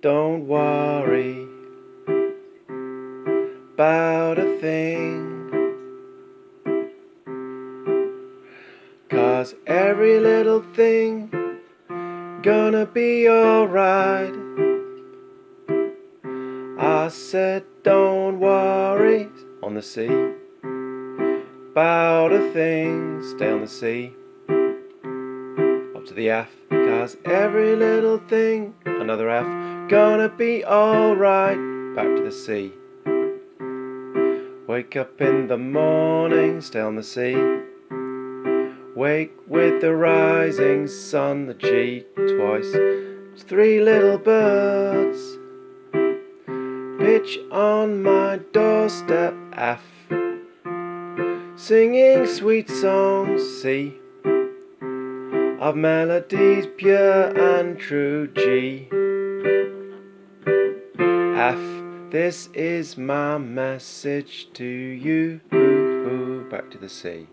don't worry about a thing, 'cause every little thing gonna be alright. I said don't worry on the sea about a thing, stay on the sea up to the aft, 'cause every little thing, another aft, gonna be alright. Back to the sea. Wake up in the morning, stay on the sea. Wake with the rising sun, the G twice. It's three little birds pitch on my doorstep, F, singing sweet songs, C, of melodies pure and true, G, F. This is my message to you. Back to the sea.